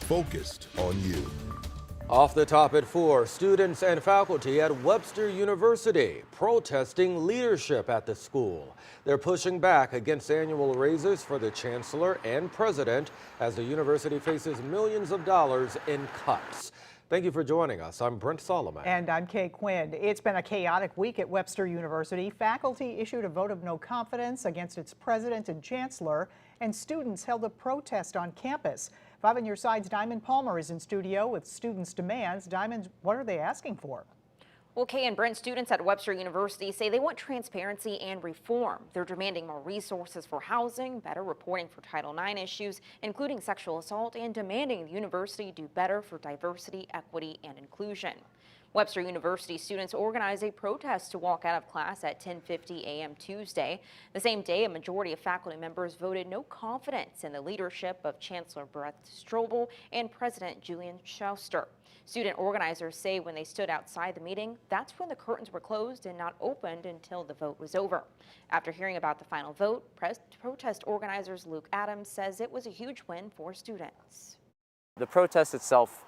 focused on you. Off the top at 4, students and faculty at Webster University protesting leadership at the school. They're pushing back against annual raises for the chancellor and president as the university faces millions of dollars in cuts. Thank you for joining us. I'm Brent Solomon. And I'm Kay Quinn. It's been a chaotic week at Webster University. Faculty issued a vote of no confidence against its president and chancellor, and students held a protest on campus. 5 on your side's Diamond Palmer is in studio with students' demands. Diamond, what are they asking for? Well, Kay and Brent, students at Webster University say they want transparency and reform. They're demanding more resources for housing, better reporting for Title IX issues, including sexual assault, and demanding the university do better for diversity, equity, and inclusion. Webster University students organized a protest to walk out of class at 10:50 a.m. Tuesday. The same day, a majority of faculty members voted no confidence in the leadership of Chancellor Brett Strobel and President Julian Schuster. Student organizers say when they stood outside the meeting, that's when the curtains were closed and not opened until the vote was over. After hearing about the final vote, protest organizers Luke Adams says it was a huge win for students. The protest itself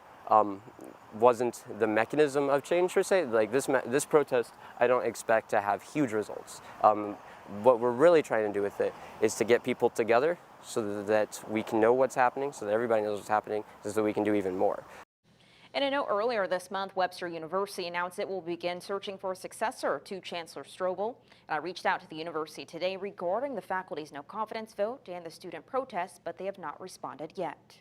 wasn't the mechanism of change per se. Like this protest, I don't expect to have huge results. What we're really trying to do with it is to get people together so that we can know what's happening, so that everybody knows what's happening, so that we can do even more. In a note earlier this month, Webster University announced it will begin searching for a successor to Chancellor Strobel. I reached out to the university today regarding the faculty's no confidence vote and the student protests, but they have not responded yet.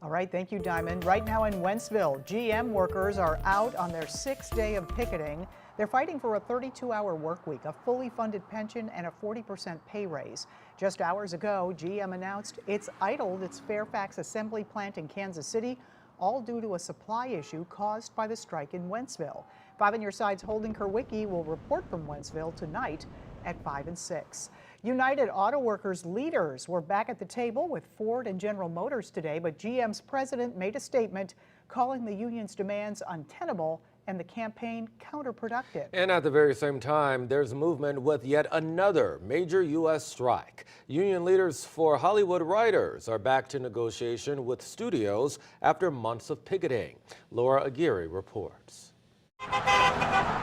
All right, thank you, Diamond. Right now in Wentzville, GM workers are out on their 6th day of picketing. They're fighting for a 32-hour work week, a fully funded pension, and a 40% pay raise. Just hours ago, GM announced it's idled its Fairfax assembly plant in Kansas City, all due to a supply issue caused by the strike in Wentzville. 5 on your side's Holden Kerwicki will report from Wentzville tonight at 5 and 6. United Auto Workers leaders were back at the table with Ford and General Motors today, but GM's president made a statement calling the union's demands untenable and the campaign counterproductive. And at the very same time, there's movement with yet another major U.S. strike. Union leaders for Hollywood writers are back to negotiation with studios after months of picketing. Laura Aguirre reports.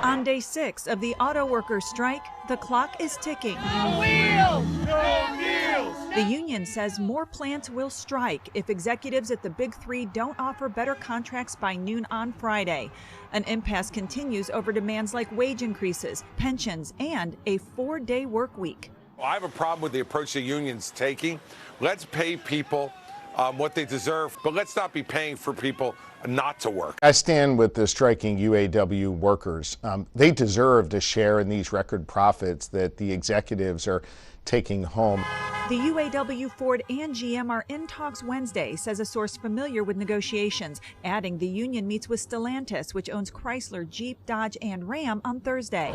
On day 6 of the auto workers' strike, the clock is ticking. No wheels, no deals. The union says more plants will strike if executives at the Big Three don't offer better contracts by noon on Friday. An impasse continues over demands like wage increases, pensions, and a 4-day work week. I have a problem with the approach the union's taking. Let's pay people what they deserve, but let's not be paying for people not to work. I stand with the striking UAW workers. They deserve to share in these record profits that the executives are taking home. The UAW, Ford, and GM are in talks Wednesday, says a source familiar with negotiations, adding the union meets with Stellantis, which owns Chrysler, Jeep, Dodge, and Ram, on Thursday.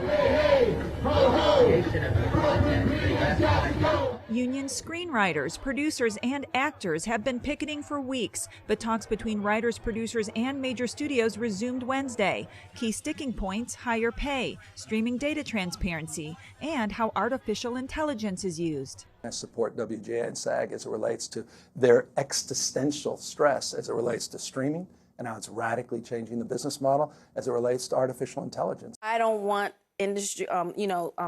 Union screenwriters, producers, and actors have been picketing for weeks, but talks between writers, producers, and major studios resumed Wednesday. Key sticking points: higher pay, streaming data transparency, and how artificial intelligence is used. I support WGA and SAG as it relates to their existential stress as it relates to streaming and how it's radically changing the business model as it relates to artificial intelligence. I don't want industry,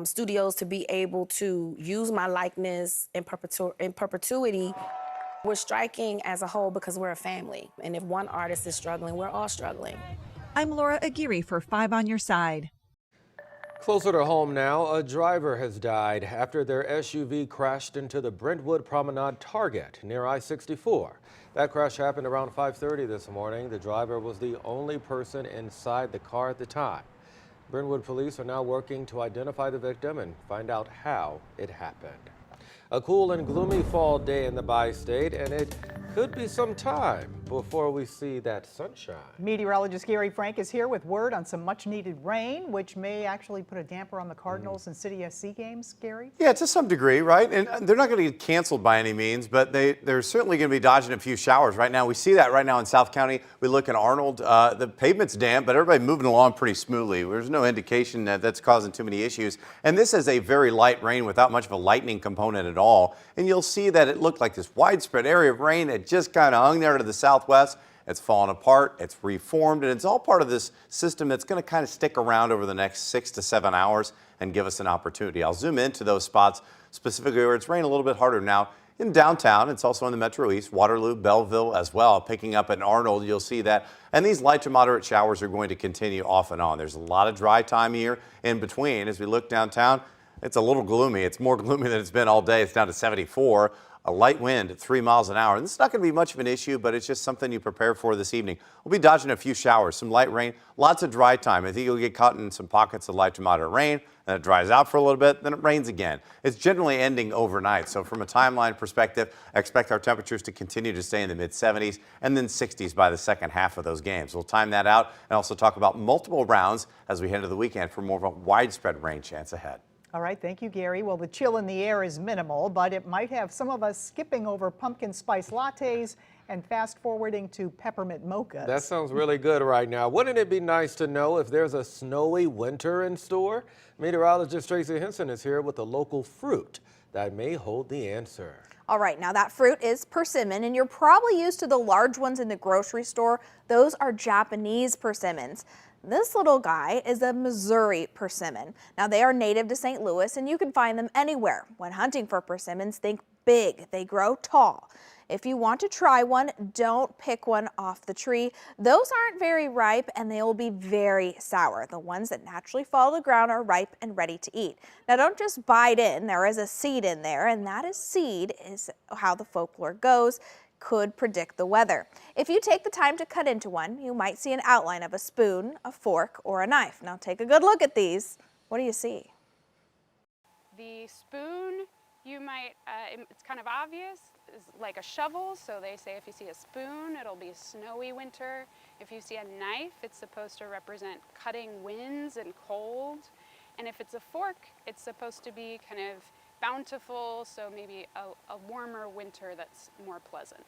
studios to be able to use my likeness in perpetuity. We're striking as a whole because we're a family, and if one artist is struggling, we're all struggling. I'm Laura Aguirre for 5 on Your Side. Closer to home now, a driver has died after their SUV crashed into the Brentwood Promenade Target near I-64. That crash happened around 5:30 this morning. The driver was the only person inside the car at the time. Brentwood police are now working to identify the victim and find out how it happened. A cool and gloomy fall day in the bi-state, and it could be some time before we see that sunshine. Meteorologist Gary Frank is here with word on some much-needed rain, which may actually put a damper on the Cardinals and City SC games. Gary? Yeah, to some degree, right? And they're not going to get canceled by any means, but they're certainly going to be dodging a few showers right now. We see that right now in South County. We look at Arnold. The pavement's damp, but everybody moving along pretty smoothly. There's no indication that that's causing too many issues. And this is a very light rain without much of a lightning component at all. And you'll see that it looked like this widespread area of rain that just kind of hung there to the southwest. It's fallen apart, it's reformed, and it's all part of this system that's going to kind of stick around over the next 6 to 7 hours and give us an opportunity. I'll zoom into those spots specifically where it's raining a little bit harder now. In downtown, it's also in the Metro East, Waterloo, Belleville as well. Picking up in Arnold, you'll see that. And these light to moderate showers are going to continue off and on. There's a lot of dry time here in between. As we look downtown, it's a little gloomy. It's more gloomy than it's been all day. It's down to 74. A light wind at 3 miles an hour. And this is not going to be much of an issue, but it's just something you prepare for this evening. We'll be dodging a few showers, some light rain, lots of dry time. I think you'll get caught in some pockets of light to moderate rain, then it dries out for a little bit, then it rains again. It's generally ending overnight. So from a timeline perspective, I expect our temperatures to continue to stay in the mid-70s and then 60s by the second half of those games. We'll time that out and also talk about multiple rounds as we head into the weekend for more of a widespread rain chance ahead. All right, thank you, Gary. Well, the chill in the air is minimal, but it might have some of us skipping over pumpkin spice lattes and fast forwarding to peppermint mochas. That sounds really good right now. Wouldn't it be nice to know if there's a snowy winter in store? Meteorologist Tracy Henson is here with a local fruit that may hold the answer. All right, now that fruit is persimmon, and you're probably used to the large ones in the grocery store. Those are Japanese persimmons. This little guy is a Missouri persimmon. Now they are native to St. Louis and you can find them anywhere. When hunting for persimmons, think big. They grow tall. If you want to try one, don't pick one off the tree. Those aren't very ripe and they will be very sour. The ones that naturally fall to the ground are ripe and ready to eat. Now don't just bite in. There is a seed in there, and that seed is how the folklore goes. Could predict the weather. If you take the time to cut into one, you might see an outline of a spoon, a fork, or a knife. Now take a good look at these. What do you see? The spoon, you might, it's kind of obvious, is like a shovel. So they say if you see a spoon, it'll be a snowy winter. If you see a knife, it's supposed to represent cutting winds and cold. And if it's a fork, it's supposed to be kind of bountiful, so maybe a warmer winter that's more pleasant.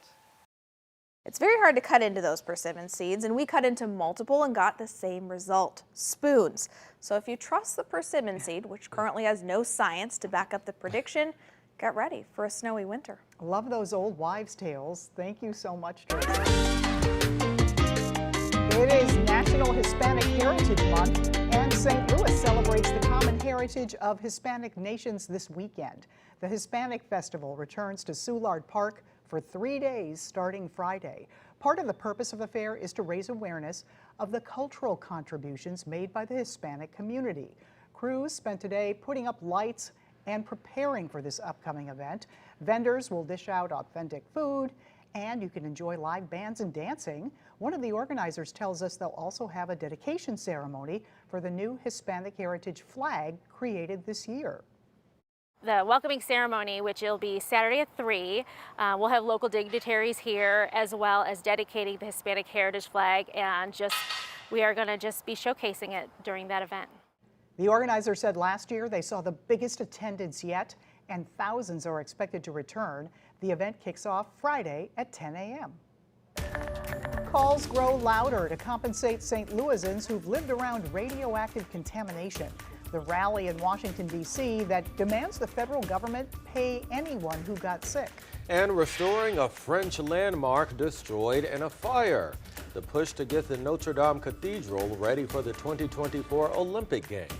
It's very hard to cut into those persimmon seeds, and we cut into multiple and got the same result, spoons. So if you trust the persimmon seed, which currently has no science to back up the prediction, get ready for a snowy winter. Love those old wives' tales. Thank you so much, Tracy. It is National Hispanic Heritage Month, and St. Louis celebrates the common heritage of Hispanic nations this weekend. The Hispanic Festival returns to Soulard Park for 3 days starting Friday. Part of the purpose of the fair is to raise awareness of the cultural contributions made by the Hispanic community. Crews spent today putting up lights and preparing for this upcoming event. Vendors will dish out authentic food, and you can enjoy live bands and dancing. One of the organizers tells us they'll also have a dedication ceremony for the new Hispanic Heritage flag created this year. The welcoming ceremony, which will be Saturday at 3, we'll have local dignitaries here as well as dedicating the Hispanic Heritage flag, and we are going to just be showcasing it during that event. The organizer said last year they saw the biggest attendance yet, and thousands are expected to return. The event kicks off Friday at 10 a.m. Calls grow louder to compensate St. Louisans who've lived around radioactive contamination. The rally in Washington, D.C. that demands the federal government pay anyone who got sick. And restoring a French landmark destroyed in a fire. The push to get the Notre Dame Cathedral ready for the 2024 Olympic Games.